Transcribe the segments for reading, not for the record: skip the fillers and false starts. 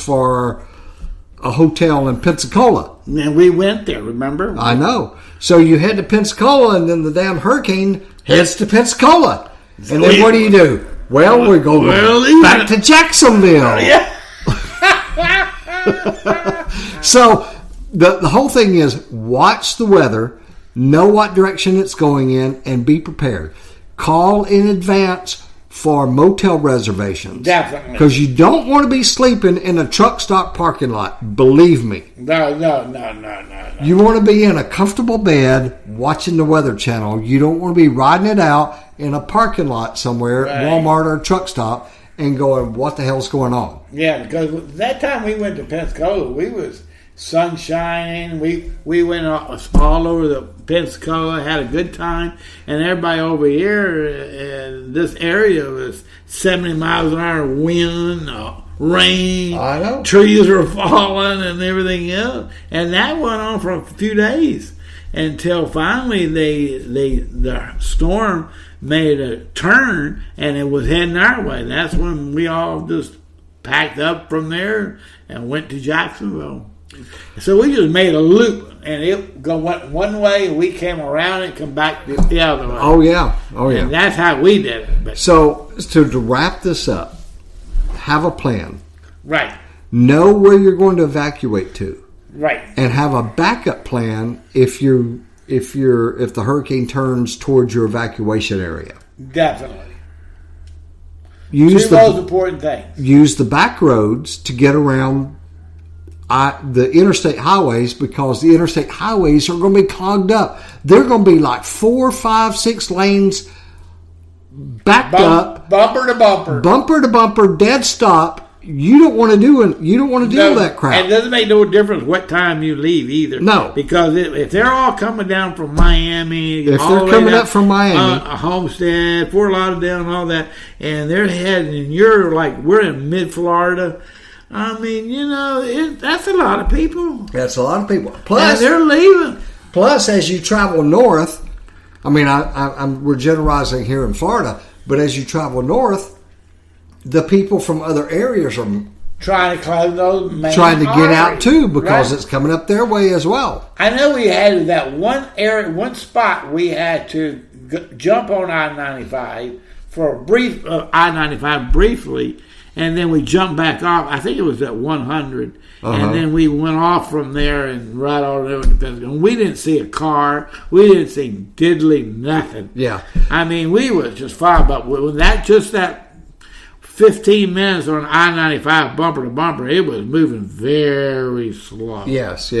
for a hotel in Pensacola. And we went there, remember? I know. So you head to Pensacola, and then the damn hurricane heads to Pensacola. And then what do? Well, we go back to Jacksonville. Yeah. So the whole thing is watch the weather, know what direction it's going in, and be prepared. Call in advance for motel reservations. Definitely. Because you don't want to be sleeping in a truck stop parking lot. Believe me. No. You want to be in a comfortable bed watching the Weather Channel. You don't want to be riding it out in a parking lot somewhere, right. Walmart or a truck stop, and going, what the hell's going on? Yeah, because that time we went to Pensacola, we was sun shining. We went all over the Pensacola, had a good time, and everybody over here in this area was 70 miles an hour wind, rain. I know. Trees were falling and everything else, and that went on for a few days until finally the storm made a turn and it was heading our way. That's when we all just packed up from there and went to Jacksonville. So we just made a loop, and it went one way, and we came around and come back the other way. Oh yeah. And that's how we did it. But, so to wrap this up, have a plan. Right. Know where you're going to evacuate to. Right. And have a backup plan if the hurricane turns towards your evacuation area. Definitely. Use the most important things. Use the back roads to get around the interstate highways, because the interstate highways are going to be clogged up. They're going to be like 4, 5, 6 lanes backed up, bumper to bumper, dead stop. You don't want to do it. You don't want to deal with that crap. And it doesn't make no difference what time you leave either. No, because if they're all coming down from Miami, if they're coming up from Miami, Homestead, Fort Lauderdale, and all that, and they're heading, and you're like, we're in mid Florida. I mean, that's a lot of people. That's a lot of people. Plus, and they're leaving. Plus, as you travel north, I mean, we're generalizing here in Florida, but as you travel north, the people from other areas are trying to close those main trying to get out too, because right. It's coming up their way as well. I know we had that one spot we had to jump on I-95 for a brief I-95 briefly. And then we jumped back off. I think it was at 100. And then we went off from there and right all over the Pensacola. We didn't see a car. We didn't see diddly nothing. Yeah. I mean, we was just fine. But when that 15 minutes on I-95 bumper to bumper, it was moving very slow. Yes.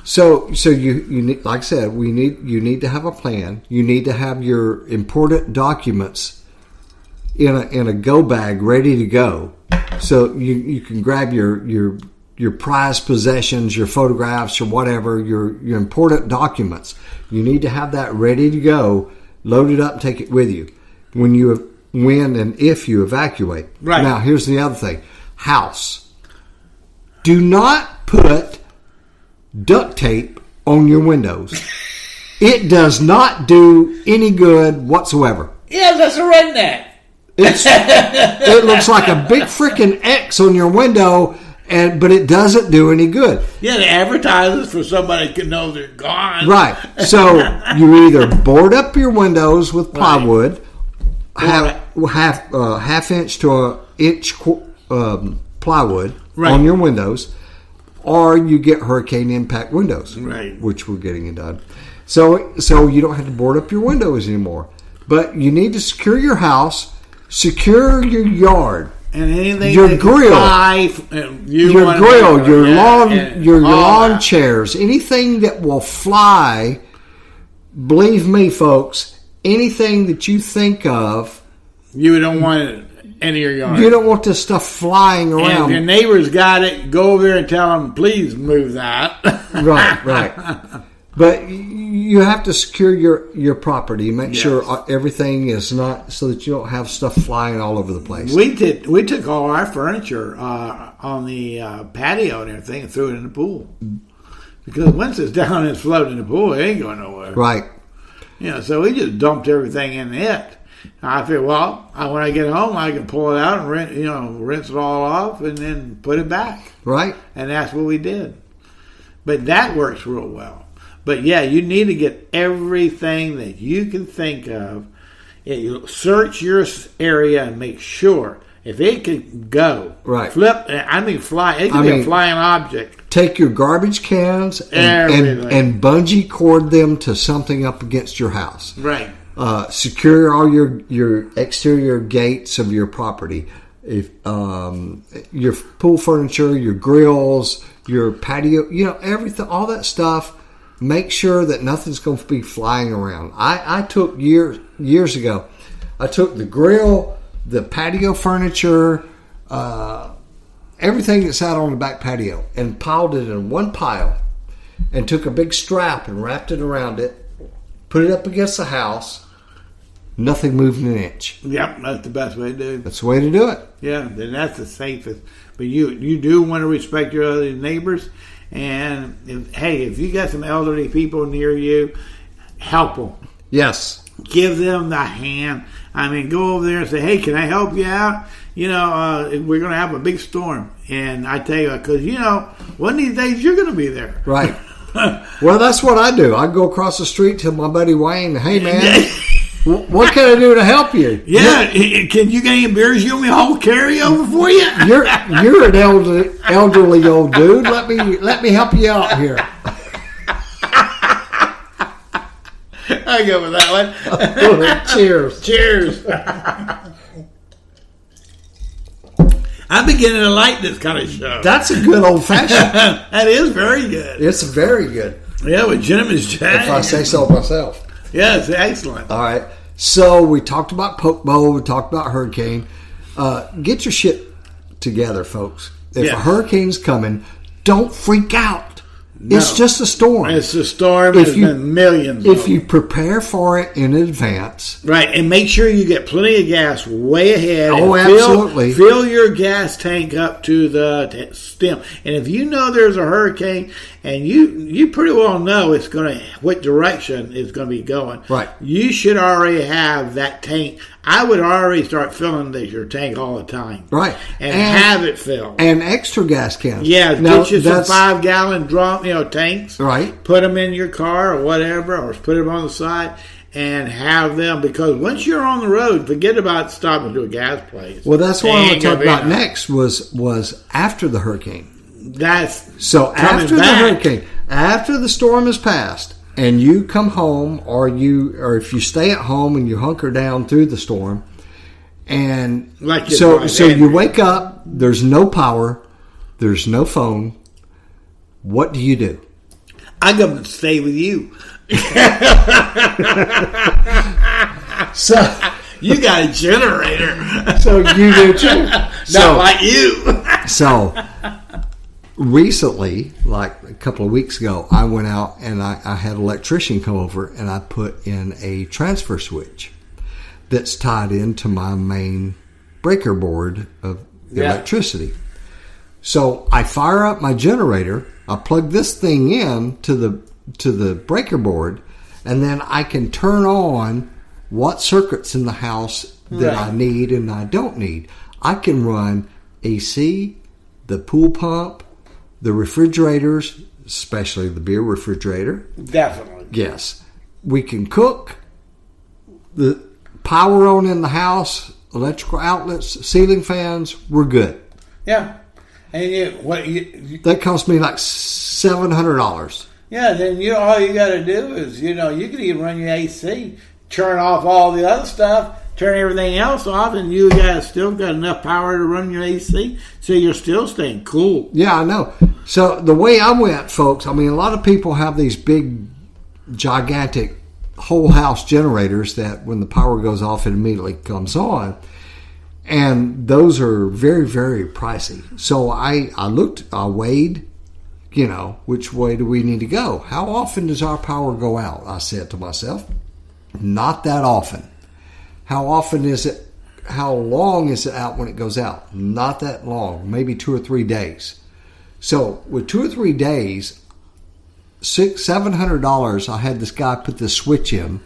So you need, like I said, you need to have a plan. You need to have your important documents in a go bag ready to go. So you can grab your prized possessions, your photographs, or whatever, your important documents. You need to have that ready to go, load it up, and take it with you when and if you evacuate. Right. Now, here's the other thing. House. Do not put duct tape on your windows. It does not do any good whatsoever. Yeah, that's a redneck. It looks like a big freaking X on your window, but it doesn't do any good. Yeah, the advertisers for somebody can know they're gone. Right. So you either board up your windows with plywood, half inch to an inch plywood on your windows, or you get hurricane impact windows, right? Which we're getting into. So you don't have to board up your windows anymore, but you need to secure your house. Secure your yard, and anything your grill, your lawn chairs, anything that will fly. Believe me, folks, anything that you think of, you don't want it in your yard. You don't want this stuff flying around. And if your neighbor's got it, go over there and tell them, please move that. Right. But you have to secure your property. Make sure everything is not, so that you don't have stuff flying all over the place. We took all our furniture on the patio and everything and threw it in the pool. Because once it's down and it's floating in the pool, it ain't going nowhere. Right. So we just dumped everything in it. I figured, well, when I get home, I can pull it out and rinse it all off and then put it back. Right. And that's what we did. But that works real well. But yeah, you need to get everything that you can think of. You search your area and make sure if it can go, right? Flip. I mean, fly. It can be a flying object. Take your garbage cans and bungee cord them to something up against your house. Right. Secure all your exterior gates of your property. If your pool furniture, your grills, your patio, everything, all that stuff. Make sure that nothing's going to be flying around. I took years ago. I took the grill, the patio furniture, everything that's out on the back patio, and piled it in one pile, and took a big strap and wrapped it around it, put it up against the house. Nothing moved an inch. Yep, that's the best way to do it. That's the way to do it. Yeah, then that's the safest. But you do want to respect your other neighbors. And if you got some elderly people near you, help them. Yes. Give them the hand. I mean, go over there and say, hey, can I help you out? We're going to have a big storm. And I tell you, because, one of these days you're going to be there. Right. Well, that's what I do. I go across the street to my buddy Wayne. Hey, man, what can I do to help you? Yeah. Can you get any beers? You want me to whole carry over for you? You're an elderly old dude. Let me help you out here. I go with that one. Cheers. Cheers. I'm beginning to like this kind of show. That's a good old fashioned. That is very good. It's very good. Yeah, with Gentleman's Jack. If I say so myself. Yeah, it's excellent. All right. So we talked about poke bowl. We talked about hurricane. Get your shit together, folks. If a hurricane's coming, don't freak out. No. It's just a storm. It's a storm. There's been millions. If you prepare for it in advance. Right. And make sure you get plenty of gas way ahead. Oh, absolutely. Fill your gas tank up to the stem. And if you know there's a hurricane and you pretty well know what direction it's going to be going. Right. You should already have that tank. I would already start filling your tank all the time. Right. And have it filled. And extra gas cans. Yeah. Get you some 5-gallon drum, tanks. Right. Put them in your car or whatever, or put them on the side and have them. Because once you're on the road, forget about stopping to a gas place. Well, that's what I'm going to talk about next was after the hurricane. So after the hurricane, after the storm has passed, and you come home, or if you stay at home and you hunker down through the storm, and so you wake up, there's no power, there's no phone. What do you do? I go and stay with you. So you got a generator. So you do too. Not like you. So recently, like a couple of weeks ago, I went out and I had an electrician come over and I put in a transfer switch that's tied into my main breaker board of electricity. So I fire up my generator, I plug this thing in to the breaker board, and then I can turn on what circuits in the house that I need and I don't need. I can run AC, the pool pump, the refrigerators, especially the beer refrigerator. Definitely. Yes. We can cook, the power on in the house, electrical outlets, ceiling fans, we're good. Yeah. And that cost me like $700. Yeah, then all you got to do is, you can even run your AC, turn off all the other stuff, turn everything else off, and you guys still got enough power to run your AC, so you're still staying cool. Yeah, I know. So the way I went, folks, a lot of people have these big, gigantic whole house generators that when the power goes off, it immediately comes on. And those are very, very pricey. So I weighed, which way do we need to go? How often does our power go out? I said to myself, not that often. How often is it? How long is it out when it goes out? Not that long, maybe 2 or 3 days. So with 2 or 3 days, $700, I had this guy put the switch in.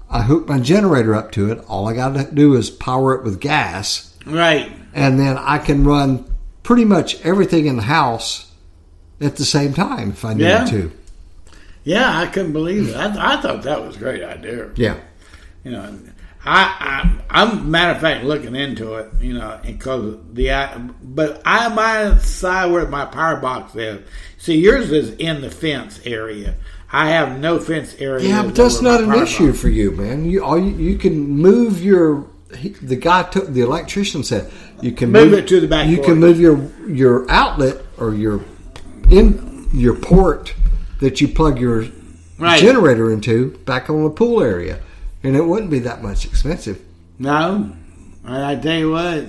I hook my generator up to it. All I got to do is power it with gas. Right. And then I can run pretty much everything in the house at the same time if I need to. Yeah, I couldn't believe it. I thought that was a great idea. Yeah. You know, I'm matter of fact looking into it. You know, because but my side where my power box is. See, yours is in the fence area. I have no fence area. Yeah, but that's not an issue for you, man. You can move the guy took the electrician said you can move it to the back. You can move your outlet or your port that you plug your generator into back on the pool area, and it wouldn't be that much expensive. No, I tell you what,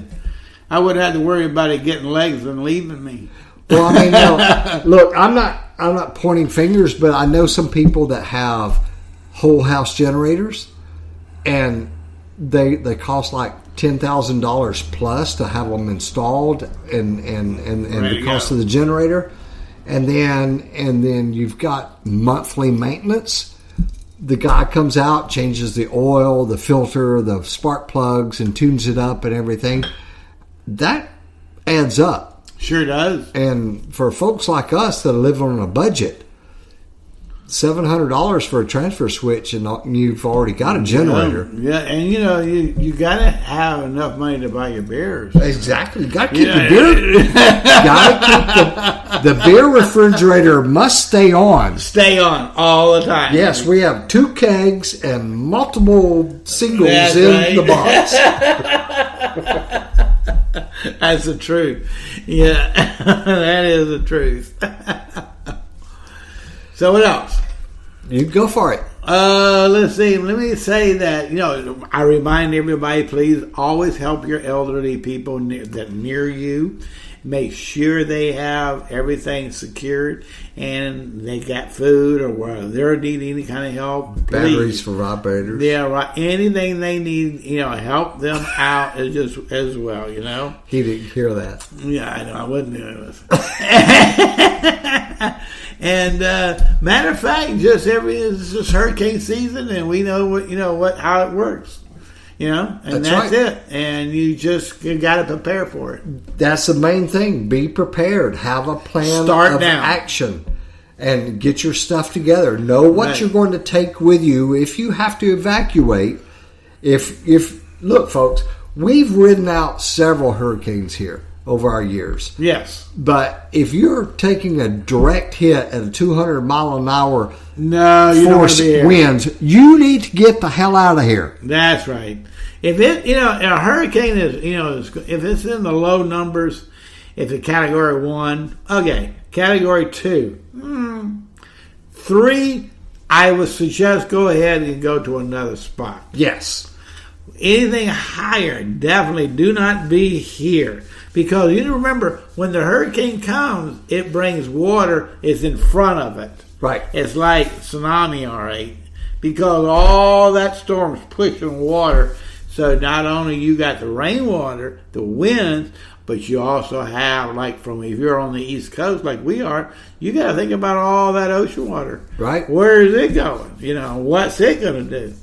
I wouldn't have to worry about it getting legs and leaving me. Well, I mean, now, look, I'm not pointing fingers, but I know some people that have whole house generators, and they cost like $10,000 plus to have them installed, and the cost of the generator, and then you've got monthly maintenance. The guy comes out, changes the oil, the filter, the spark plugs, and tunes it up and everything. That adds up. Sure does. And for folks like us that live on a budget, $700 for a transfer switch, and you've already got a generator. Yeah, and you got to have enough money to buy your beers. Exactly. You got to keep the beer. Got to keep the beer refrigerator must stay on. Stay on all the time. Yes, we have 2 kegs and multiple singles in the box. That's the truth. Yeah, that is the truth. So what else? You go for it. Let's see. Let me say that, I remind everybody, please always help your elderly people near you. Make sure they have everything secured and they got food or where they're needing any kind of help. Batteries for vibrators. Yeah, right. Anything they need, help them out as well, He didn't hear that. Yeah, I know. I wasn't doing this. And matter of fact, it's just hurricane season, and we know how it works. And that's it. And you got to prepare for it. That's the main thing. Be prepared. Have a plan of action, and get your stuff together. Know what you're going to take with you if you have to evacuate. If look, folks, we've ridden out several hurricanes here over our years. Yes. But if you're taking a direct hit at a 200 mile an hour force winds, you need to get the hell out of here. That's right. If a hurricane is, if it's in the low numbers, if it's category 1, okay, category 2, 3, I would suggest go ahead and go to another spot. Yes. Anything higher, definitely do not be here. Because you remember, when the hurricane comes, it brings water, it's in front of it. Right. It's like tsunami, all right? Because all that storm's pushing water. So not only you got the rainwater, the winds, but you also have, if you're on the East Coast like we are, you got to think about all that ocean water. Right. Where is it going? What's it going to do?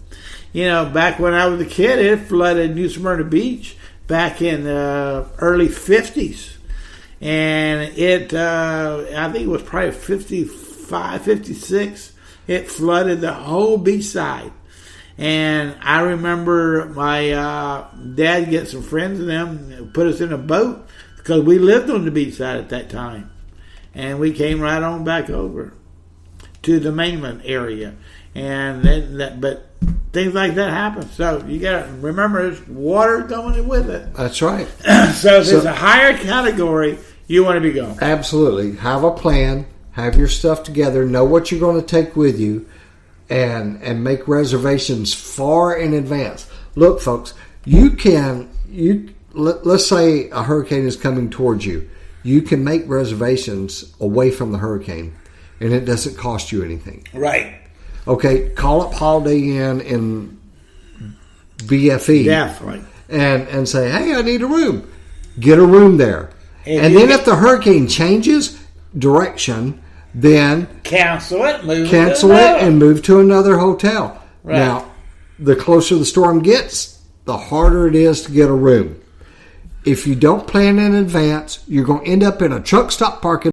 Back when I was a kid, it flooded New Smyrna Beach back in the early 50s. And I think it was probably 55, 56. It flooded the whole beach side. And I remember my dad get some friends of them, put us in a boat, because we lived on the beach side at that time. And we came right on back over to the mainland area. And but things like that happen. So you got to remember, there's water going with it. That's right. So if it's a higher category, you want to be going. Absolutely. Have a plan. Have your stuff together. Know what you're going to take with you. And make reservations far in advance. Look, folks, let's say a hurricane is coming towards you. You can make reservations away from the hurricane, and it doesn't cost you anything. Right. Okay, call up Holiday Inn in BFE. Definitely. And say, hey, I need a room. Get a room there. And then if the hurricane changes direction, then cancel it, and move to another hotel. Right. Now, the closer the storm gets, the harder it is to get a room. If you don't plan in advance, you're going to end up in a truck stop parking